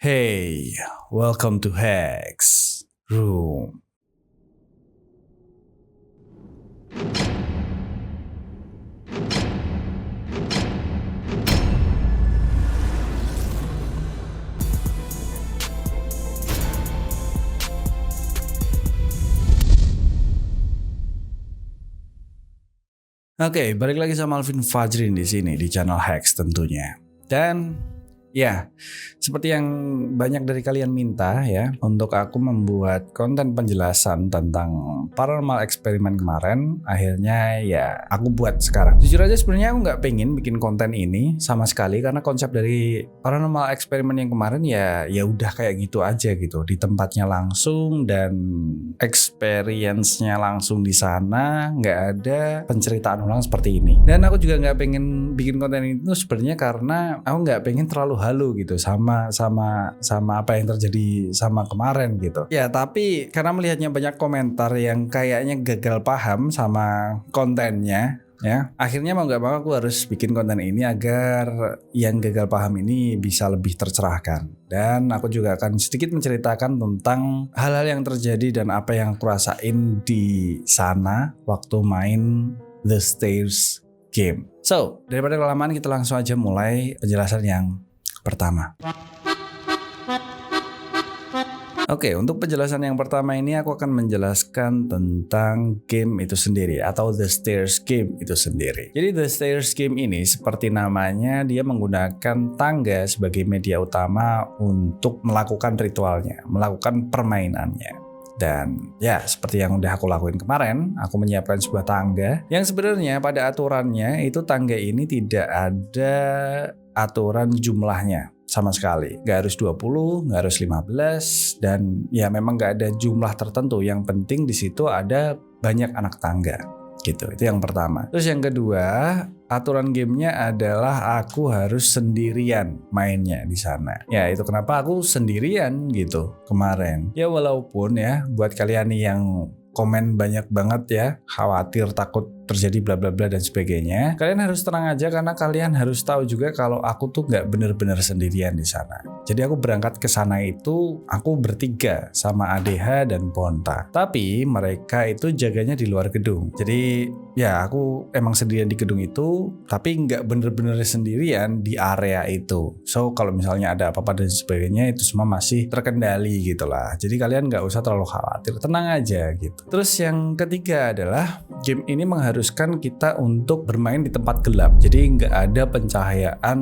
Hey, welcome to Hex Room. Oke, balik lagi sama Alvin Fajrin di sini di channel Hex tentunya. Dan ya, seperti yang banyak dari kalian minta ya, untuk aku membuat konten penjelasan tentang paranormal eksperimen kemarin, akhirnya ya aku buat sekarang. Jujur aja sebenarnya aku nggak pengen bikin konten ini sama sekali karena konsep dari paranormal eksperimen yang kemarin ya udah kayak gitu aja gitu, di tempatnya langsung dan experience-nya langsung di sana, nggak ada penceritaan ulang seperti ini. Dan aku juga nggak pengen bikin konten itu sebenarnya karena aku nggak pengen terlalu halu gitu sama apa yang terjadi sama kemarin gitu. Ya tapi karena melihatnya banyak komentar yang kayaknya gagal paham sama kontennya ya, akhirnya mau nggak mau aku harus bikin konten ini agar yang gagal paham ini bisa lebih tercerahkan. Dan aku juga akan sedikit menceritakan tentang hal-hal yang terjadi dan apa yang aku rasain di sana waktu main The Stairs game. So, daripada kelamaan kita langsung aja mulai penjelasan yang pertama. Oke, untuk penjelasan yang pertama ini aku akan menjelaskan tentang game itu sendiri atau The Stairs game itu sendiri. Jadi The Stairs game ini seperti namanya, dia menggunakan tangga sebagai media utama untuk melakukan ritualnya, melakukan permainannya. Dan ya seperti yang udah aku lakuin kemarin, aku menyiapkan sebuah tangga yang sebenarnya pada aturannya itu tangga ini tidak ada aturan jumlahnya sama sekali. Gak harus 20, gak harus 15, dan ya memang gak ada jumlah tertentu. Yang penting di situ ada banyak anak tangga gitu. Itu yang pertama. Terus yang kedua, aturan gamenya adalah aku harus sendirian mainnya di sana. Ya itu kenapa aku sendirian gitu kemarin. Ya walaupun ya buat kalian nih yang komen banyak banget ya, khawatir takut terjadi bla bla bla dan sebagainya, kalian harus tenang aja karena kalian harus tahu juga kalau aku tuh nggak bener-bener sendirian di sana. Jadi aku berangkat ke sana itu aku bertiga sama ADH dan Ponta. Tapi mereka itu jaganya di luar gedung. Jadi ya aku emang sendirian di gedung itu, tapi nggak bener-bener sendirian di area itu. So kalau misalnya ada apa-apa dan sebagainya itu semua masih terkendali gitulah. Jadi kalian nggak usah terlalu khawatir, tenang aja gitu. Terus yang ketiga adalah game ini mengharuskan kita untuk bermain di tempat gelap. Jadi nggak ada pencahayaan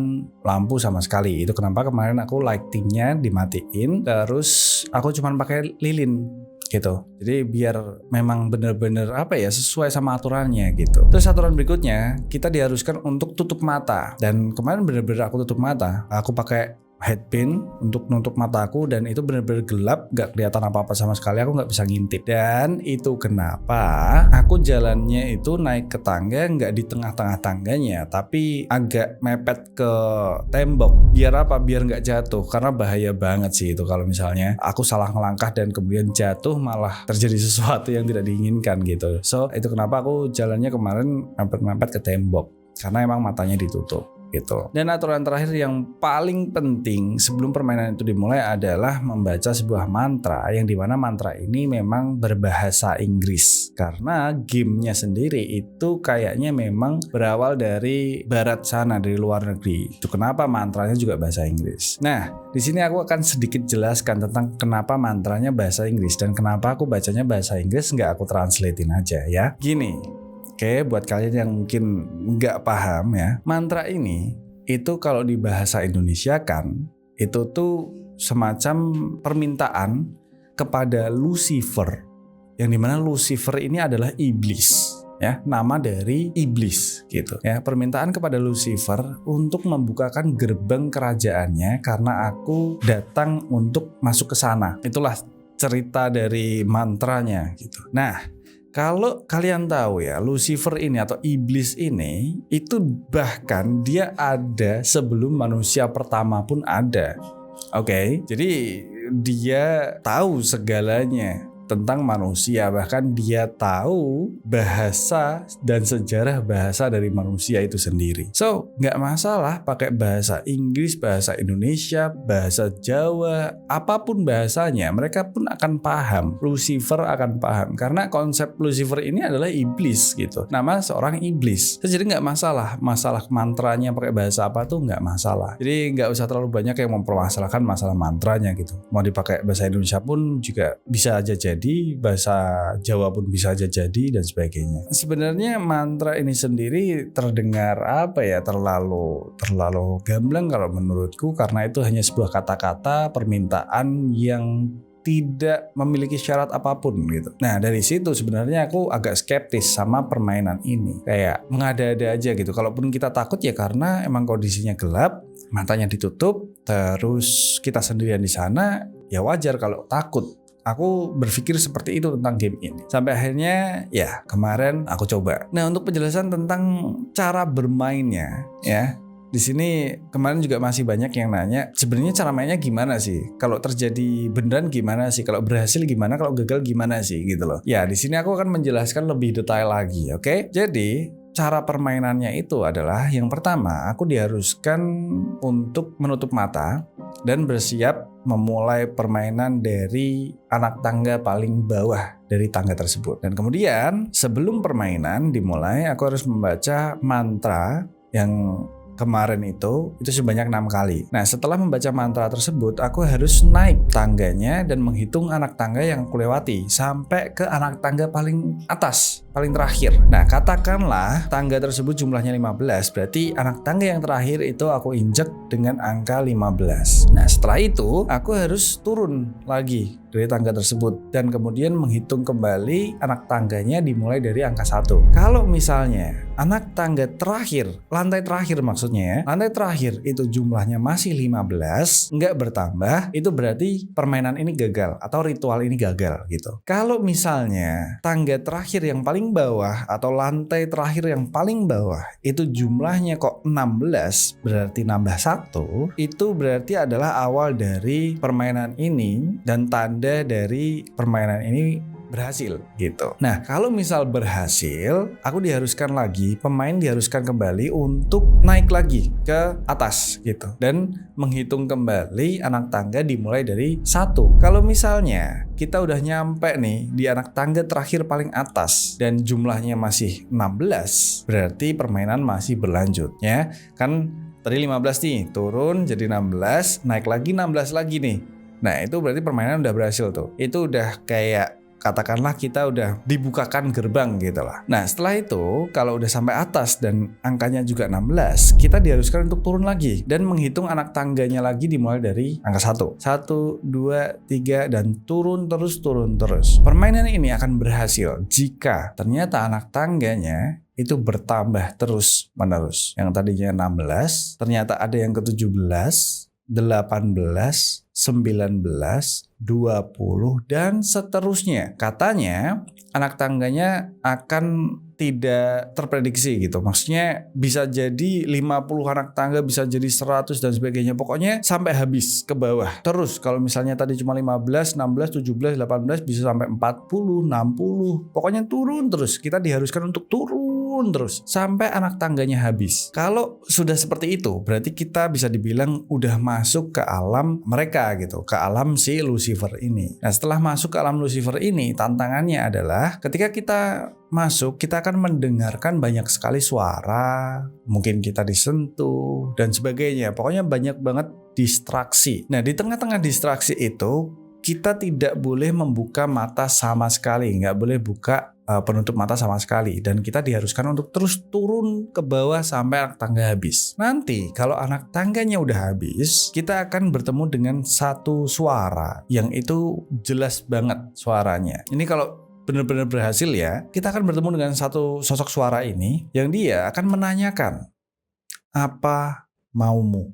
lampu sama sekali. Itu kenapa kemarin aku lightingnya dimatiin, terus aku cuma pakai lilin gitu. Jadi biar memang bener-bener sesuai sama aturannya gitu. Terus aturan berikutnya, kita diharuskan untuk tutup mata. Dan kemarin bener-bener aku tutup mata. Aku pakai headband untuk nutup mataku dan itu benar-benar gelap, gak kelihatan apa-apa sama sekali, aku gak bisa ngintip. Dan itu kenapa aku jalannya itu naik ke tangga gak di tengah-tengah tangganya, tapi agak mepet ke tembok. Biar apa? Biar gak jatuh, karena bahaya banget sih itu kalau misalnya aku salah ngelangkah dan kemudian jatuh malah terjadi sesuatu yang tidak diinginkan gitu. So itu kenapa aku jalannya kemarin mepet-mepet ke tembok, karena emang matanya ditutup gitu. Dan aturan terakhir yang paling penting sebelum permainan itu dimulai adalah membaca sebuah mantra, yang dimana mantra ini memang berbahasa Inggris karena gamenya sendiri itu kayaknya memang berawal dari barat sana, dari luar negeri. Itu kenapa mantranya juga bahasa Inggris. Nah, di sini aku akan sedikit jelaskan tentang kenapa mantranya bahasa Inggris dan kenapa aku bacanya bahasa Inggris, nggak aku translatein aja ya. Gini. Oke, buat kalian yang mungkin nggak paham ya, mantra ini itu kalau di bahasa Indonesia kan, itu tuh semacam permintaan kepada Lucifer, yang dimana Lucifer ini adalah iblis ya, nama dari iblis gitu ya. Permintaan kepada Lucifer untuk membukakan gerbang kerajaannya karena aku datang untuk masuk ke sana. Itulah cerita dari mantranya gitu. Nah, kalau kalian tahu ya, Lucifer ini atau iblis ini itu bahkan dia ada sebelum manusia pertama pun ada. Oke, jadi dia tahu segalanya tentang manusia, bahkan dia tahu bahasa dan sejarah bahasa dari manusia itu sendiri. So, nggak masalah pakai bahasa Inggris, bahasa Indonesia, bahasa Jawa, apapun bahasanya, mereka pun akan paham. Lucifer akan paham, karena konsep Lucifer ini adalah iblis gitu. Nama seorang iblis. Jadi nggak masalah mantranya pakai bahasa apa tuh nggak masalah. Jadi nggak usah terlalu banyak yang mempermasalahkan masalah mantranya gitu. Mau dipakai bahasa Indonesia pun juga bisa aja jadi, bahasa Jawa pun bisa aja jadi, dan sebagainya. Sebenarnya mantra ini sendiri terdengar terlalu gamblang kalau menurutku, karena itu hanya sebuah kata-kata permintaan yang tidak memiliki syarat apapun gitu. Nah, dari situ sebenarnya aku agak skeptis sama permainan ini. Kayak mengada-ada aja gitu. Kalaupun kita takut ya karena emang kondisinya gelap, matanya ditutup, terus kita sendirian di sana, ya wajar kalau takut. Aku berpikir seperti itu tentang game ini. Sampai akhirnya ya kemarin aku coba. Nah, untuk penjelasan tentang cara bermainnya ya. Di sini kemarin juga masih banyak yang nanya, sebenarnya cara mainnya gimana sih? Kalau terjadi beneran gimana sih? Kalau berhasil gimana? Kalau gagal gimana sih? Gitu loh. Ya, di sini aku akan menjelaskan lebih detail lagi, oke? Jadi, cara permainannya itu adalah yang pertama, aku diharuskan untuk menutup mata dan bersiap memulai permainan dari anak tangga paling bawah dari tangga tersebut. Dan kemudian, sebelum permainan dimulai, aku harus membaca mantra yang kemarin itu sebanyak 6 kali. Nah, setelah membaca mantra tersebut, aku harus naik tangganya dan menghitung anak tangga yang aku lewati sampai ke anak tangga paling atas, paling terakhir. Nah, katakanlah tangga tersebut jumlahnya 15, berarti anak tangga yang terakhir itu aku injek dengan angka 15. Nah, setelah itu aku harus turun lagi dari tangga tersebut dan kemudian menghitung kembali anak tangganya dimulai dari angka 1. Kalau misalnya anak tangga terakhir, lantai terakhir maksudnya ya, lantai terakhir itu jumlahnya masih 15, nggak bertambah, itu berarti permainan ini gagal atau ritual ini gagal gitu. Kalau misalnya tangga terakhir yang paling bawah atau lantai terakhir yang paling bawah itu jumlahnya kok 16, berarti nambah 1, itu berarti adalah awal dari permainan ini dan tanda dari permainan ini berhasil gitu. Nah, kalau misal berhasil, aku diharuskan lagi, pemain diharuskan kembali untuk naik lagi ke atas gitu dan menghitung kembali anak tangga dimulai dari 1. Kalau misalnya kita udah nyampe nih di anak tangga terakhir paling atas dan jumlahnya masih 16, berarti permainan masih berlanjut ya. Kan tadi 15 nih, turun jadi 16, naik lagi 16 lagi nih. Nah, itu berarti permainan udah berhasil tuh. Itu udah kayak katakanlah kita udah dibukakan gerbang gitu lah. Nah, setelah itu kalau udah sampai atas dan angkanya juga 16, kita diharuskan untuk turun lagi dan menghitung anak tangganya lagi dimulai dari angka 1. 1, 2, 3 dan turun terus. Permainan ini akan berhasil jika ternyata anak tangganya itu bertambah terus menerus. Yang tadinya 16, ternyata ada yang ke-17, 18, 19, 20 dan seterusnya. Katanya anak tangganya akan tidak terprediksi gitu. Maksudnya bisa jadi 50 anak tangga, bisa jadi 100 dan sebagainya. Pokoknya sampai habis ke bawah. Terus kalau misalnya tadi cuma 15, 16, 17, 18 bisa sampai 40, 60. Pokoknya turun terus. Kita diharuskan untuk turun terus sampai anak tangganya habis. Kalau sudah seperti itu, berarti kita bisa dibilang udah masuk ke alam mereka gitu, ke alam si Lucifer ini. Nah, setelah masuk ke alam Lucifer ini, tantangannya adalah ketika kita masuk, kita akan mendengarkan banyak sekali suara, mungkin kita disentuh dan sebagainya. Pokoknya banyak banget distraksi. Nah, di tengah-tengah distraksi itu kita tidak boleh membuka mata sama sekali, nggak boleh buka penutup mata sama sekali, dan kita diharuskan untuk terus turun ke bawah sampai anak tangga habis. Nanti kalau anak tangganya udah habis, kita akan bertemu dengan satu suara yang itu jelas banget suaranya. Ini kalau benar-benar berhasil ya, kita akan bertemu dengan satu sosok suara ini yang dia akan menanyakan, apa maumu?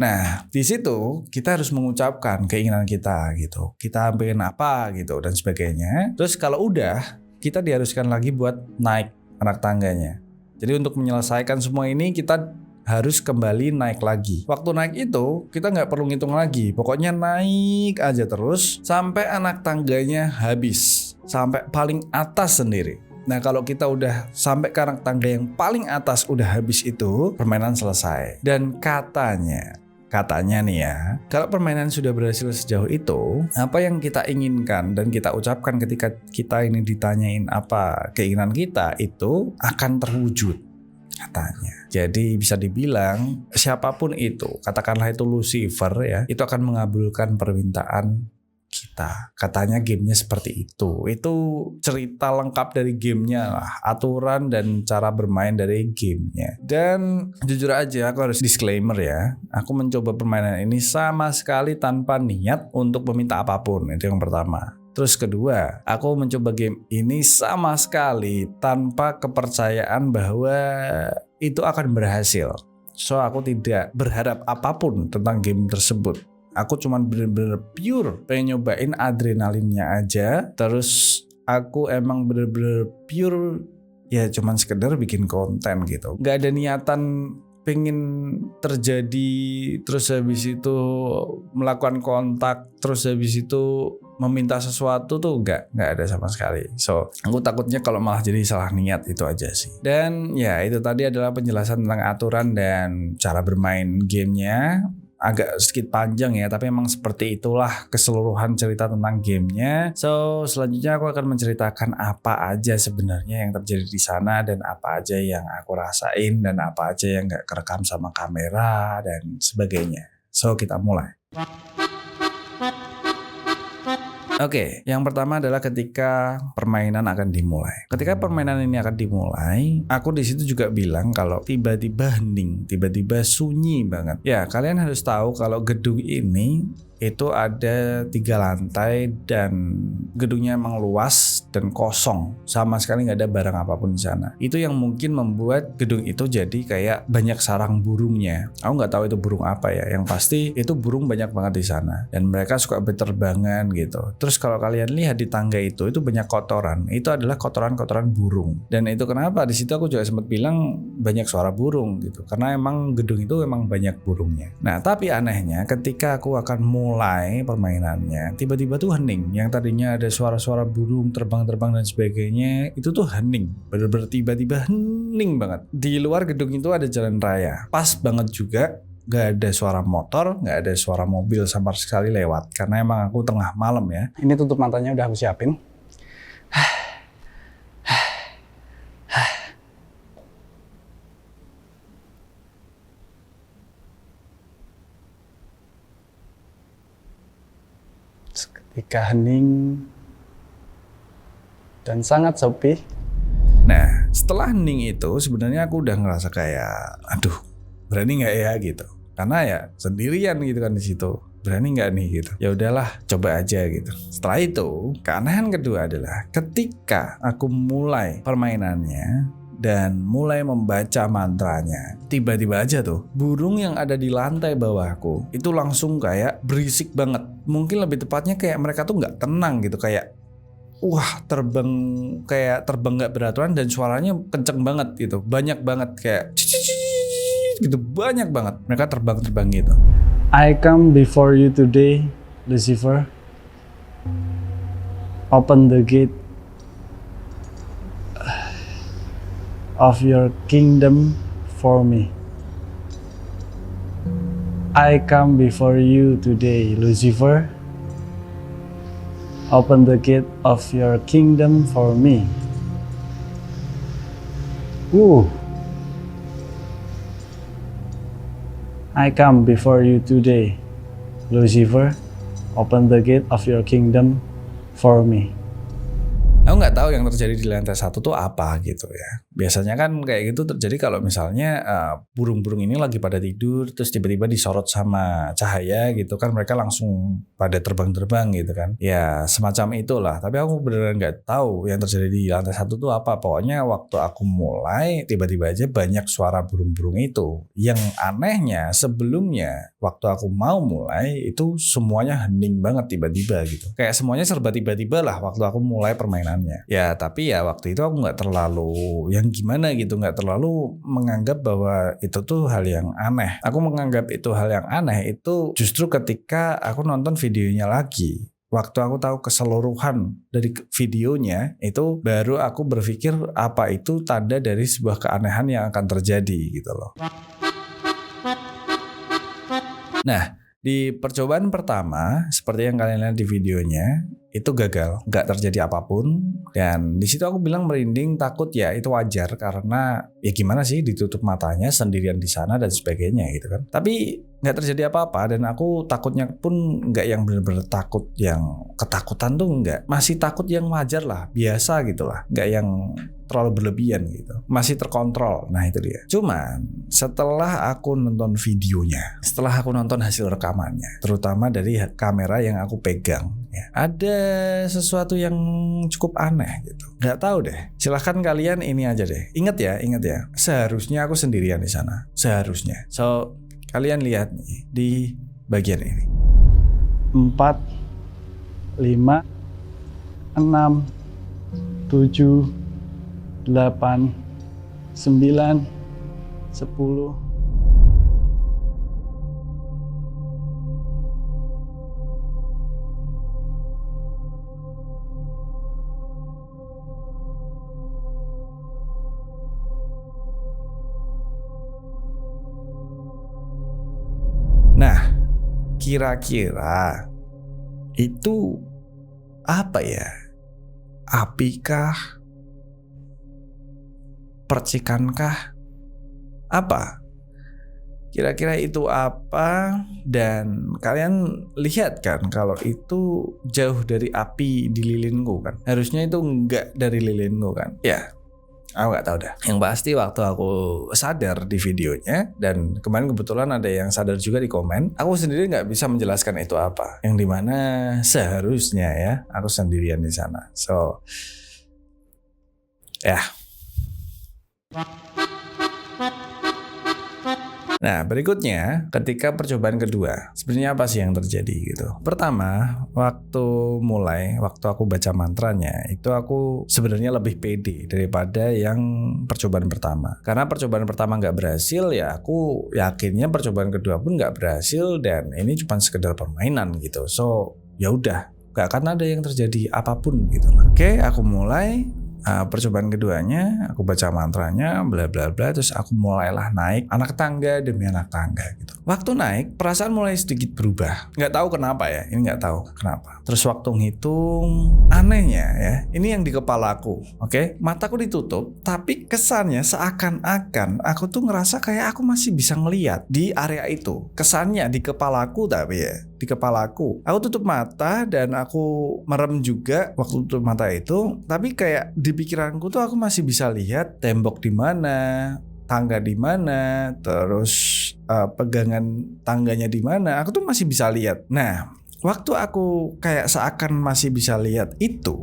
Nah, di situ kita harus mengucapkan keinginan kita gitu. Kita pengen apa gitu dan sebagainya. Terus kalau udah, kita diharuskan lagi buat naik anak tangganya. Jadi untuk menyelesaikan semua ini kita harus kembali naik lagi. Waktu naik itu kita nggak perlu ngitung lagi, pokoknya naik aja terus sampai anak tangganya habis, sampai paling atas sendiri. Nah kalau kita udah sampai ke anak tangga yang paling atas udah habis itu, permainan selesai. Dan katanya nih ya, kalau permainan sudah berhasil sejauh itu, apa yang kita inginkan dan kita ucapkan ketika kita ini ditanyain apa keinginan kita itu akan terwujud katanya. Jadi bisa dibilang siapapun itu, katakanlah itu Lucifer ya, itu akan mengabulkan permintaan kita. Katanya gamenya seperti itu. Itu cerita lengkap dari gamenya lah, aturan dan cara bermain dari gamenya. Dan jujur aja aku harus disclaimer ya, aku mencoba permainan ini sama sekali tanpa niat untuk meminta apapun. Itu yang pertama. Terus kedua, aku mencoba game ini sama sekali tanpa kepercayaan bahwa itu akan berhasil. So aku tidak berharap apapun tentang game tersebut. Aku cuman bener-bener pure pengen nyobain adrenalinnya aja. Terus aku emang bener-bener pure ya cuman sekedar bikin konten gitu. Gak ada niatan pengen terjadi, terus habis itu melakukan kontak, terus habis itu meminta sesuatu tuh gak ada sama sekali. So aku takutnya kalau malah jadi salah niat, itu aja sih. Dan ya itu tadi adalah penjelasan tentang aturan dan cara bermain gamenya. Agak sedikit panjang ya, tapi emang seperti itulah keseluruhan cerita tentang gamenya. So selanjutnya aku akan menceritakan apa aja sebenarnya yang terjadi di sana dan apa aja yang aku rasain dan apa aja yang gak kerekam sama kamera dan sebagainya. So kita mulai. Oke, yang pertama adalah ketika permainan akan dimulai. Ketika permainan ini akan dimulai, aku di situ juga bilang kalau tiba-tiba hening, tiba-tiba sunyi banget. Ya, kalian harus tahu kalau gedung ini itu ada 3 lantai dan gedungnya emang luas dan kosong, sama sekali nggak ada barang apapun di sana. Itu yang mungkin membuat gedung itu jadi kayak banyak sarang burungnya. Aku nggak tahu itu burung apa ya, yang pasti itu burung banyak banget di sana dan mereka suka berterbangan gitu. Terus kalau kalian lihat di tangga itu banyak kotoran, itu adalah kotoran-kotoran burung. Dan itu kenapa di situ aku juga sempat bilang banyak suara burung gitu, karena emang gedung itu emang banyak burungnya. Nah tapi anehnya ketika aku akan mulai permainannya, tiba-tiba tuh hening. Yang tadinya ada suara-suara burung terbang-terbang dan sebagainya, itu tuh hening, bener-bener tiba-tiba hening banget. Di luar gedung itu ada jalan raya, pas banget juga. Gak ada suara motor, gak ada suara mobil sama sekali lewat, karena emang aku tengah malam ya. Ini tutup matanya udah aku siapin. Ketika hening dan sangat sepi. Nah, setelah hening itu sebenarnya aku udah ngerasa kayak, aduh, berani nggak ya gitu. Karena ya sendirian gitu kan di situ. Berani nggak nih gitu. Ya udahlah, coba aja gitu. Setelah itu, keanehan kedua adalah ketika aku mulai permainannya dan mulai membaca mantranya, tiba-tiba aja tuh burung yang ada di lantai bawahku itu langsung kayak berisik banget. Mungkin lebih tepatnya kayak mereka tuh nggak tenang gitu, kayak wah terbang nggak beraturan dan suaranya kenceng banget gitu, banyak banget kayak gitu, banyak banget mereka terbang gitu. I come before you today, Lucifer. Open the gate of your kingdom for me. I come before you today, Lucifer. Open the gate of your kingdom for me. I come before you today, Lucifer. Open the gate of your kingdom for me. Aku nggak tahu yang terjadi di lantai 1 tuh apa gitu ya. Biasanya kan kayak gitu terjadi kalau misalnya burung-burung ini lagi pada tidur, terus tiba-tiba disorot sama cahaya gitu kan, mereka langsung pada terbang-terbang gitu kan. Ya semacam itulah. Tapi aku beneran nggak tahu yang terjadi di lantai 1 tuh apa. Pokoknya waktu aku mulai, tiba-tiba aja banyak suara burung-burung itu. Yang anehnya sebelumnya waktu aku mau mulai itu semuanya hening banget tiba-tiba gitu. Kayak semuanya serba tiba-tiba lah waktu aku mulai permainan. sebenarnya. Ya tapi ya waktu itu aku nggak terlalu yang gimana gitu, nggak terlalu menganggap bahwa itu tuh hal yang aneh. Aku menganggap itu hal yang aneh itu justru ketika aku nonton videonya lagi. Waktu aku tahu keseluruhan dari videonya, itu baru aku berpikir apa itu tanda dari sebuah keanehan yang akan terjadi gitu loh. Nah, di percobaan pertama, seperti yang kalian lihat di videonya, itu gagal, nggak terjadi apapun. Dan di situ aku bilang merinding, takut, ya itu wajar karena ya gimana sih ditutup matanya sendirian di sana dan sebagainya gitu kan. Tapi nggak terjadi apa-apa dan aku takutnya pun nggak yang benar-benar takut yang ketakutan tuh nggak, masih takut yang wajar lah, biasa gitu lah, nggak yang terlalu berlebihan gitu, masih terkontrol. Nah itu dia. Cuman setelah aku nonton videonya, setelah aku nonton hasil rekamannya, terutama dari kamera yang aku pegang, ya, ada sesuatu yang cukup aneh gitu. Nggak tahu deh. Silahkan kalian ini aja deh. Ingat ya. Seharusnya aku sendirian di sana. Seharusnya. So kalian lihat nih di bagian ini. 4, 5, 6, 7, 8, 9, 10. Nah, kira-kira itu apa ya? Apikah? Percikankah? Apa? Kira-kira itu apa? Dan kalian lihat kan kalau itu jauh dari api di lilinku kan. Harusnya itu enggak dari lilinku kan. Ya, aku nggak tahu dah. Yang pasti waktu aku sadar di videonya, dan kemarin kebetulan ada yang sadar juga di komen, aku sendiri nggak bisa menjelaskan itu apa. Yang dimana seharusnya ya aku sendirian di sana. So, ya. Nah berikutnya ketika percobaan kedua, sebenarnya apa sih yang terjadi gitu. Pertama, waktu aku baca mantranya, itu aku sebenarnya lebih pede daripada yang percobaan pertama. Karena percobaan pertama nggak berhasil, ya aku yakinnya percobaan kedua pun nggak berhasil dan ini cuma sekedar permainan gitu. So ya udah, nggak akan ada yang terjadi apapun gitu. Oke, aku mulai. Percobaan keduanya aku baca mantranya bla bla bla, terus aku mulailah naik anak tangga demi anak tangga gitu. Waktu naik perasaan mulai sedikit berubah, nggak tahu kenapa ya, ini nggak tahu kenapa. Terus waktu ngitung, anehnya ya, ini yang di kepalaku, oke? Mataku ditutup tapi kesannya seakan-akan aku tuh ngerasa kayak aku masih bisa ngelihat di area itu. Kesannya di kepalaku, tapi ya di kepalaku aku tutup mata dan aku merem juga waktu tutup mata itu, tapi kayak di pikiranku tuh aku masih bisa lihat tembok di mana, tangga di mana, terus pegangan tangganya di mana, aku tuh masih bisa lihat. Nah, waktu aku kayak seakan masih bisa lihat itu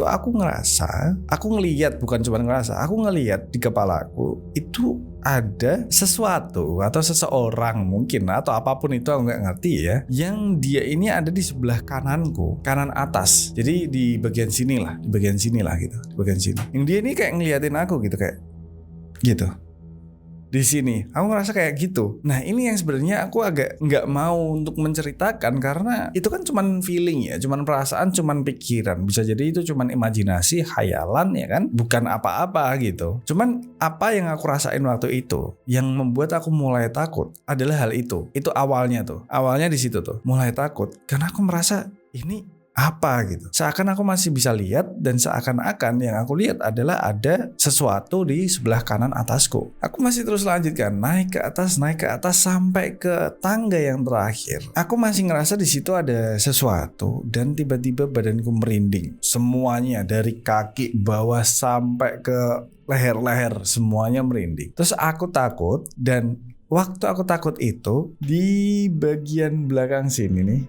aku ngerasa, aku ngelihat, bukan cuma ngerasa, aku ngelihat di kepalaku itu ada sesuatu atau seseorang mungkin atau apapun itu, aku nggak ngerti ya, yang dia ini ada di sebelah kananku, kanan atas. Jadi di bagian sini lah gitu, di bagian sini. Yang dia ini kayak ngeliatin aku gitu, kayak gitu. Di sini aku ngerasa kayak gitu. Nah ini yang sebenarnya aku agak nggak mau untuk menceritakan karena itu kan cuman feeling ya, cuman perasaan, cuman pikiran. Bisa jadi itu cuman imajinasi, khayalan ya kan, bukan apa-apa gitu. Cuman apa yang aku rasain waktu itu yang membuat aku mulai takut adalah hal itu. Itu awalnya di situ tuh mulai takut karena aku merasa ini apa gitu. Seakan aku masih bisa lihat dan seakan-akan yang aku lihat adalah ada sesuatu di sebelah kanan atasku. Aku masih terus lanjutkan naik ke atas sampai ke tangga yang terakhir. Aku masih ngerasa di situ ada sesuatu dan tiba-tiba badanku merinding. Semuanya dari kaki bawah sampai ke leher-leher semuanya merinding. Terus aku takut dan waktu aku takut itu di bagian belakang sini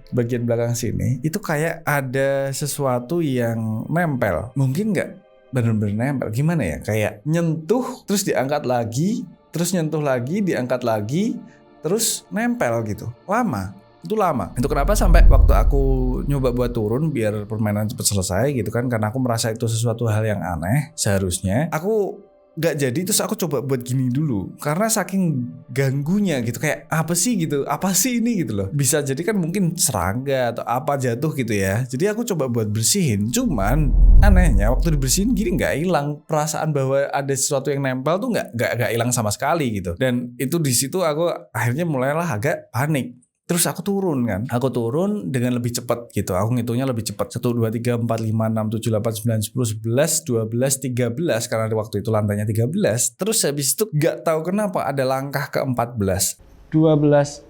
itu kayak ada sesuatu yang nempel. Mungkin nggak bener-bener nempel, gimana ya, kayak nyentuh terus diangkat lagi, terus nyentuh lagi, diangkat lagi, terus nempel gitu lama. Itu lama. Itu kenapa sampai waktu aku nyoba buat turun biar permainan cepet selesai gitu kan, karena aku merasa itu sesuatu hal yang aneh. Seharusnya aku gak jadi, terus aku coba buat gini dulu karena saking ganggunya gitu, kayak apa sih gitu, apa sih ini gitu loh. Bisa jadi kan mungkin serangga atau apa jatuh gitu ya. Jadi aku coba buat bersihin, cuman anehnya waktu dibersihin gini nggak hilang perasaan bahwa ada sesuatu yang nempel tuh, nggak hilang sama sekali gitu. Dan itu di situ aku akhirnya mulailah agak panik. Terus aku turun kan. Aku turun dengan lebih cepat gitu. Aku ngitungnya lebih cepat. 1, 2, 3, 4, 5, 6, 7, 8, 9, 10, 11, 12, 13. Karena waktu itu lantainya 13. Terus habis itu gak tahu kenapa ada langkah ke 14. 12,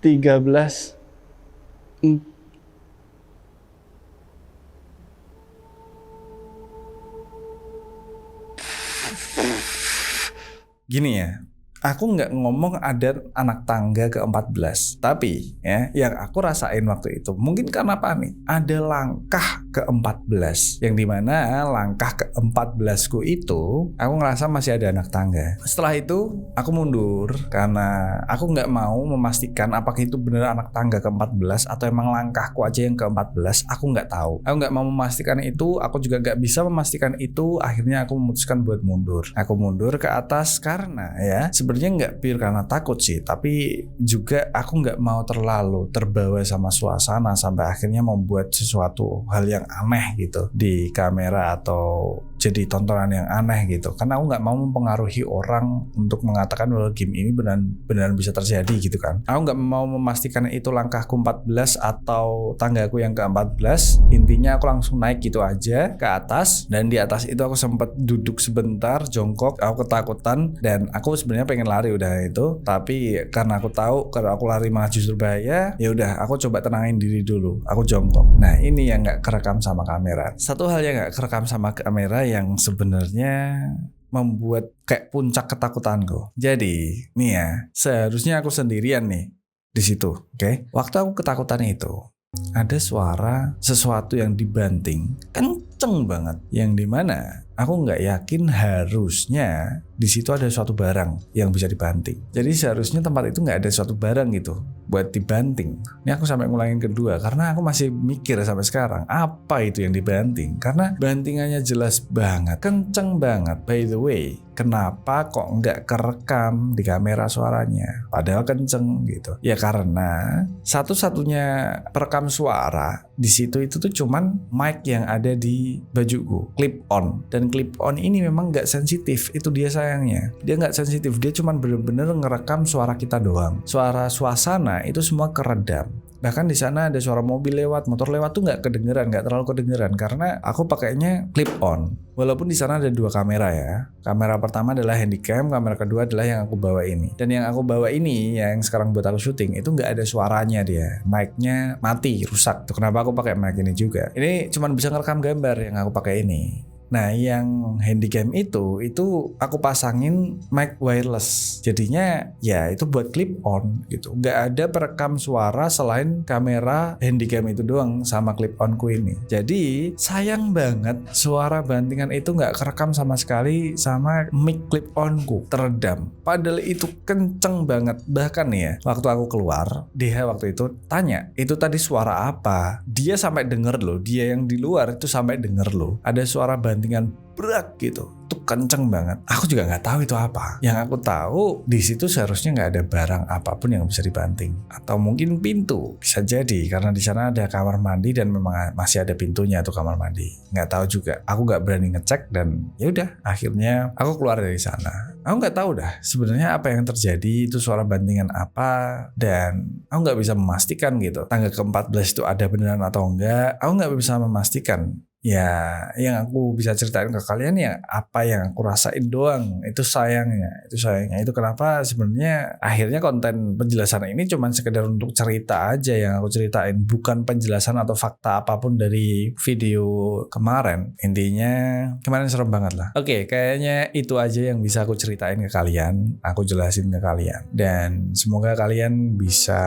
13. Gini ya. Aku nggak ngomong ada anak tangga ke-14, tapi ya yang aku rasain waktu itu mungkin karena panik. Ada langkah ke-14, yang dimana langkah ke-14 ku itu aku ngerasa masih ada anak tangga. Setelah itu aku mundur karena aku nggak mau memastikan apakah itu benar anak tangga ke-14 atau emang langkahku aja yang ke-14. Aku nggak tahu. Aku nggak mau memastikan itu. Aku juga nggak bisa memastikan itu. Akhirnya aku memutuskan buat mundur. Aku mundur ke atas karena ya sebenarnya nggak pure karena takut sih, tapi juga aku nggak mau terlalu terbawa sama suasana sampai akhirnya membuat sesuatu hal yang aneh gitu di kamera atau jadi tontonan yang aneh gitu. Karena aku nggak mau mempengaruhi orang untuk mengatakan bahwa game ini benar-benar bisa terjadi gitu kan. Aku nggak mau memastikan itu langkahku 14 atau tanggaku yang ke-14. Intinya aku langsung naik gitu aja ke atas, dan di atas itu aku sempat duduk sebentar jongkok. Aku ketakutan dan aku sebenarnya pengen lari udah itu, tapi karena aku tahu kalau aku lari malah justru bahaya, ya udah aku coba tenangin diri dulu. Aku jongkok. Nah ini yang nggak kerekam sama kamera. Satu hal yang nggak kerekam sama kamera yang sebenarnya membuat kayak puncak ketakutanku. Jadi nih ya, seharusnya aku sendirian nih di situ, oke? Waktu aku ketakutan itu ada suara sesuatu yang dibanting kenceng banget, yang dimana aku nggak yakin harusnya di situ ada suatu barang yang bisa dibanting. Jadi seharusnya tempat itu nggak ada suatu barang gitu buat dibanting. Ini aku sampai ngulangin kedua karena aku masih mikir sampai sekarang apa itu yang dibanting, karena bantingannya jelas banget, kenceng banget. By the way, kenapa kok nggak kerekam di kamera suaranya padahal kenceng gitu? Ya karena satu-satunya perekam suara di situ itu tuh cuman mic yang ada di bajuku, clip on. Dan clip on ini memang nggak sensitif, itu dia sayangnya. Dia nggak sensitif, dia cuman bener-bener ngerekam suara kita doang. Suara suasana itu semua keredam. Bahkan di sana ada suara mobil lewat, motor lewat tuh nggak kedengeran, nggak terlalu kedengeran karena aku pakainya clip on. Walaupun di sana ada 2 kamera ya. Kamera pertama adalah handycam, kamera kedua adalah yang aku bawa ini. Dan yang aku bawa ini, yang sekarang buat aku syuting, itu nggak ada suaranya dia. Mic-nya mati, rusak. Tuh kenapa aku pakai mic ini juga. Ini cuman bisa ngerekam gambar yang aku pakai ini. Nah yang handycam itu aku pasangin mic wireless, jadinya ya itu buat clip on gitu. Nggak ada perekam suara selain kamera handycam itu doang sama clip onku ini. Jadi sayang banget suara bantingan itu nggak kerekam sama sekali sama mic clip onku, teredam. Padahal itu kenceng banget. Bahkan nih ya, waktu aku keluar, dia waktu itu tanya, itu tadi suara apa? Dia sampai denger loh, dia yang di luar itu sampai denger loh. Ada suara bantingan berat gitu, itu kenceng banget. Aku juga nggak tahu itu apa. Yang aku tahu di situ seharusnya nggak ada barang apapun yang bisa dibanting, atau mungkin pintu bisa jadi karena di sana ada kamar mandi dan memang masih ada pintunya tuh kamar mandi. Nggak tahu juga. Aku nggak berani ngecek dan ya udah akhirnya aku keluar dari sana. Aku nggak tahu dah sebenarnya apa yang terjadi, itu suara bantingan apa, dan aku nggak bisa memastikan gitu. Tangga ke-14 itu ada beneran atau enggak. Aku nggak bisa memastikan. Ya, yang aku bisa ceritain ke kalian ya apa yang aku rasain doang. Itu sayangnya. Itu kenapa sebenarnya akhirnya konten penjelasan ini cuma sekedar untuk cerita aja yang aku ceritain, bukan penjelasan atau fakta apapun dari video kemarin. Intinya kemarin serem banget lah. Oke, kayaknya itu aja yang bisa aku ceritain ke kalian, aku jelasin ke kalian, dan semoga kalian bisa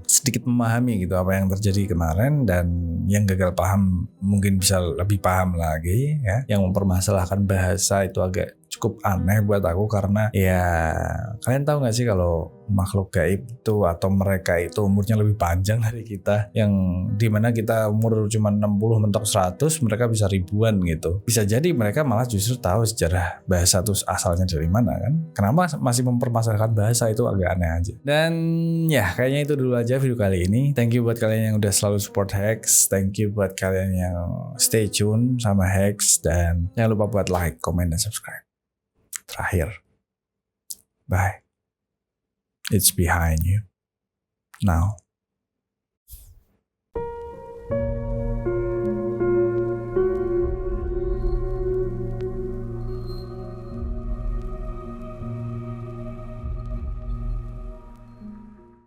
sedikit memahami gitu apa yang terjadi kemarin, dan yang gagal paham mungkin bisa lebih paham lagi ya. Yang mempermasalahkan bahasa itu agak cukup aneh buat aku karena ya kalian tahu nggak sih kalau makhluk gaib itu atau mereka itu umurnya lebih panjang dari kita, yang dimana kita umur cuma 60 mentok 100, mereka bisa ribuan gitu. Bisa jadi mereka malah justru tahu sejarah bahasa itu asalnya dari mana kan. Kenapa masih mempermasalahkan bahasa, itu agak aneh aja. Dan ya kayaknya itu dulu aja video kali ini. Thank you buat kalian yang udah selalu support Hex, thank you buat kalian yang stay tune sama Hex, dan jangan lupa buat like, comment, dan subscribe. Terakhir, bye. It's behind you now.